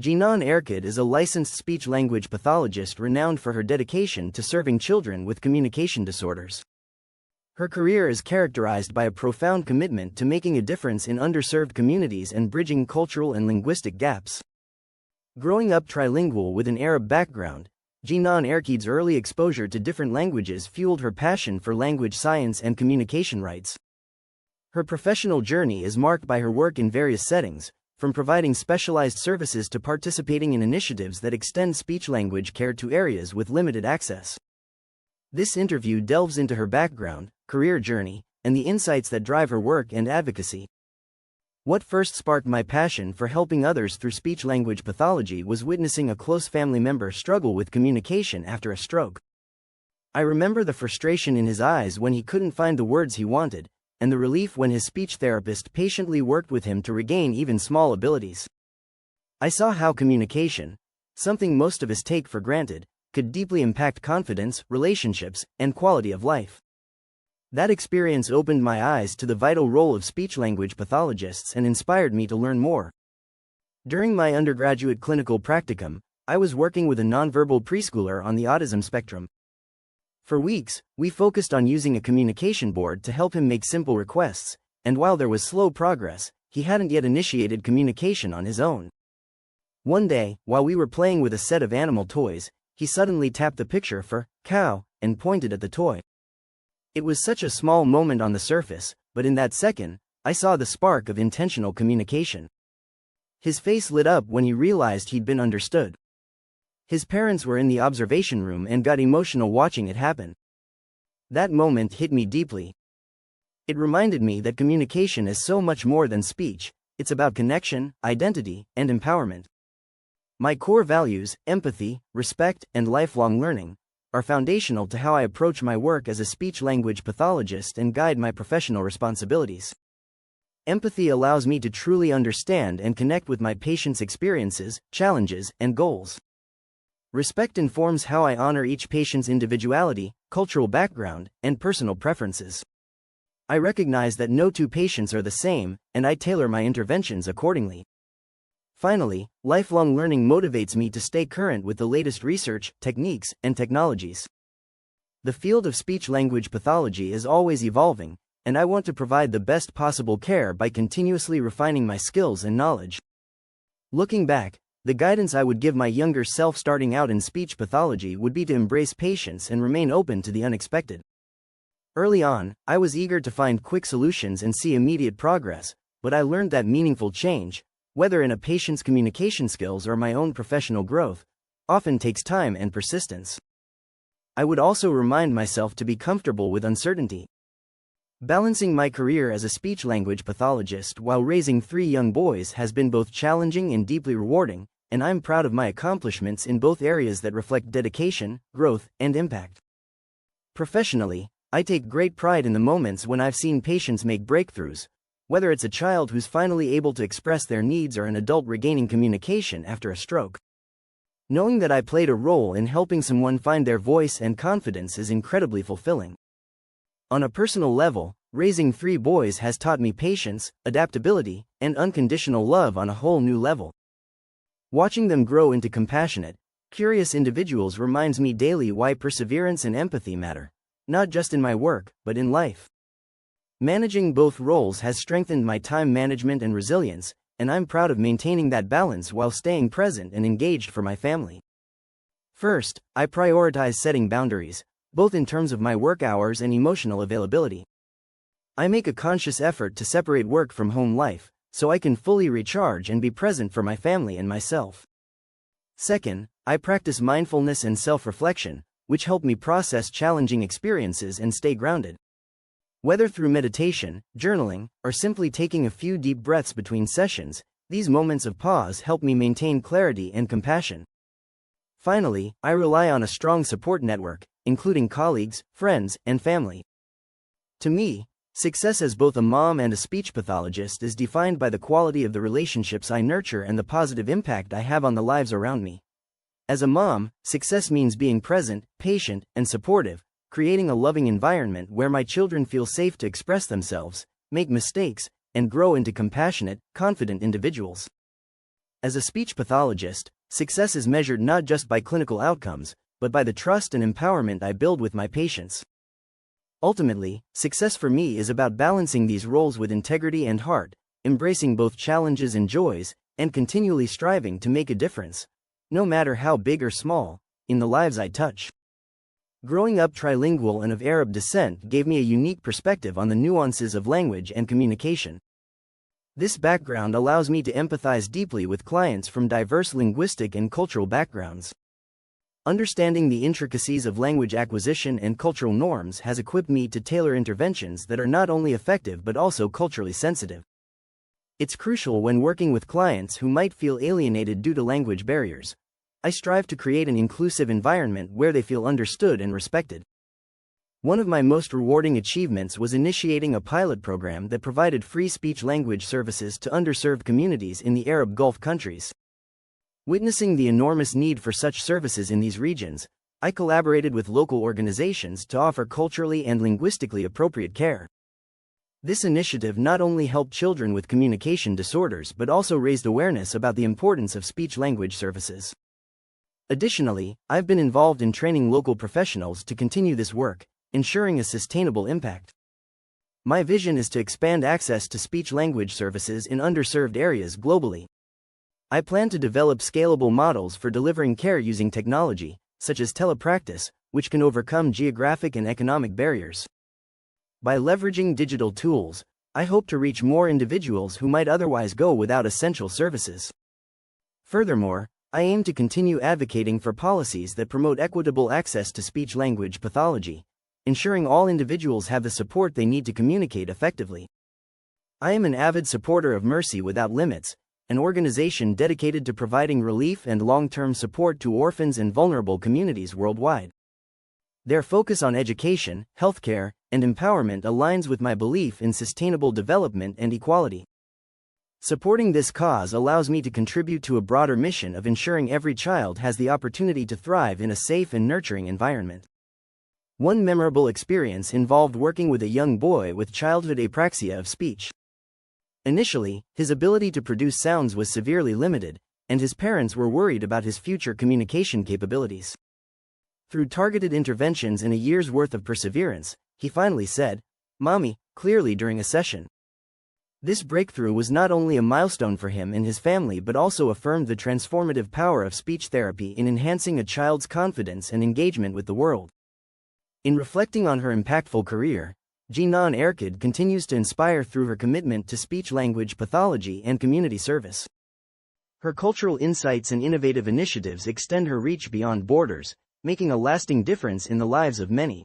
Jinan Erchid is a licensed speech-language pathologist renowned for her dedication to serving children with communication disorders. Her career is characterized by a profound commitment to making a difference in underserved communities and bridging cultural and linguistic gaps. Growing up trilingual with an Arab background, Jinan Erchid's early exposure to different languages fueled her passion for language science and communication rights. Her professional journey is marked by her work in various settings, from providing specialized services to participating in initiatives that extend speech-language care to areas with limited access. This interview delves into her background, career journey, and the insights that drive her work and advocacy. What first sparked my passion for helping others through speech-language pathology was witnessing a close family member struggle with communication after a stroke. I remember the frustration in his eyes when he couldn't find the words he wanted, and the relief when his speech therapist patiently worked with him to regain even small abilities. I saw how communication, something most of us take for granted, could deeply impact confidence, relationships, and quality of life. That experience opened my eyes to the vital role of speech-language pathologists and inspired me to learn more. During my undergraduate clinical practicum, I was working with a nonverbal preschooler on the autism spectrum. For weeks, we focused on using a communication board to help him make simple requests, and while there was slow progress, he hadn't yet initiated communication on his own. One day, while we were playing with a set of animal toys, he suddenly tapped the picture for cow and pointed at the toy. It was such a small moment on the surface, but in that second, I saw the spark of intentional communication. His face lit up when he realized he'd been understood. His parents were in the observation room and got emotional watching it happen. That moment hit me deeply. It reminded me that communication is so much more than speech, it's about connection, identity, and empowerment. My core values, empathy, respect, and lifelong learning, are foundational to how I approach my work as a speech-language pathologist and guide my professional responsibilities. Empathy allows me to truly understand and connect with my patients' experiences, challenges, and goals. Respect informs how I honor each patient's individuality, cultural background, and personal preferences. I recognize that no two patients are the same, and I tailor my interventions accordingly. Finally, lifelong learning motivates me to stay current with the latest research, techniques, and technologies. The field of speech-language pathology is always evolving, and I want to provide the best possible care by continuously refining my skills and knowledge. Looking back, the guidance I would give my younger self starting out in speech pathology would be to embrace patience and remain open to the unexpected. Early on, I was eager to find quick solutions and see immediate progress, but I learned that meaningful change, whether in a patient's communication skills or my own professional growth, often takes time and persistence. I would also remind myself to be comfortable with uncertainty. Balancing my career as a speech-language pathologist while raising 3 young boys has been both challenging and deeply rewarding, and I'm proud of my accomplishments in both areas that reflect dedication, growth, and impact. Professionally, I take great pride in the moments when I've seen patients make breakthroughs, whether it's a child who's finally able to express their needs or an adult regaining communication after a stroke. Knowing that I played a role in helping someone find their voice and confidence is incredibly fulfilling. On a personal level, raising 3 boys has taught me patience, adaptability, and unconditional love on a whole new level. Watching them grow into compassionate, curious individuals reminds me daily why perseverance and empathy matter, not just in my work, but in life. Managing both roles has strengthened my time management and resilience, and I'm proud of maintaining that balance while staying present and engaged for my family. First, I prioritize setting boundaries, both in terms of my work hours and emotional availability. I make a conscious effort to separate work from home life, so I can fully recharge and be present for my family and myself. Second, I practice mindfulness and self-reflection, which help me process challenging experiences and stay grounded. Whether through meditation, journaling, or simply taking a few deep breaths between sessions, these moments of pause help me maintain clarity and compassion. Finally, I rely on a strong support network, including colleagues, friends, and family. To me, success as both a mom and a speech pathologist is defined by the quality of the relationships I nurture and the positive impact I have on the lives around me. As a mom, success means being present, patient, and supportive, creating a loving environment where my children feel safe to express themselves, make mistakes, and grow into compassionate, confident individuals. As a speech pathologist, success is measured not just by clinical outcomes, but by the trust and empowerment I build with my patients. Ultimately, success for me is about balancing these roles with integrity and heart, embracing both challenges and joys, and continually striving to make a difference, no matter how big or small, in the lives I touch. Growing up trilingual and of Arab descent gave me a unique perspective on the nuances of language and communication. This background allows me to empathize deeply with clients from diverse linguistic and cultural backgrounds. Understanding the intricacies of language acquisition and cultural norms has equipped me to tailor interventions that are not only effective but also culturally sensitive. It's crucial when working with clients who might feel alienated due to language barriers. I strive to create an inclusive environment where they feel understood and respected. One of my most rewarding achievements was initiating a pilot program that provided free speech-language services to underserved communities in the Arab Gulf countries. Witnessing the enormous need for such services in these regions, I collaborated with local organizations to offer culturally and linguistically appropriate care. This initiative not only helped children with communication disorders but also raised awareness about the importance of speech-language services. Additionally, I've been involved in training local professionals to continue this work, ensuring a sustainable impact. My vision is to expand access to speech-language services in underserved areas globally. I plan to develop scalable models for delivering care using technology, such as telepractice, which can overcome geographic and economic barriers. By leveraging digital tools, I hope to reach more individuals who might otherwise go without essential services. Furthermore, I aim to continue advocating for policies that promote equitable access to speech-language pathology, ensuring all individuals have the support they need to communicate effectively. I am an avid supporter of Mercy Without Limits, an organization dedicated to providing relief and long-term support to orphans and vulnerable communities worldwide. Their focus on education, healthcare, and empowerment aligns with my belief in sustainable development and equality. Supporting this cause allows me to contribute to a broader mission of ensuring every child has the opportunity to thrive in a safe and nurturing environment. One memorable experience involved working with a young boy with childhood apraxia of speech. Initially, his ability to produce sounds was severely limited, and his parents were worried about his future communication capabilities. Through targeted interventions and a year's worth of perseverance, he finally said, "Mommy," clearly during a session. This breakthrough was not only a milestone for him and his family but also affirmed the transformative power of speech therapy in enhancing a child's confidence and engagement with the world. In reflecting on her impactful career, Jinan Erchid continues to inspire through her commitment to speech-language pathology and community service. Her cultural insights and innovative initiatives extend her reach beyond borders, making a lasting difference in the lives of many.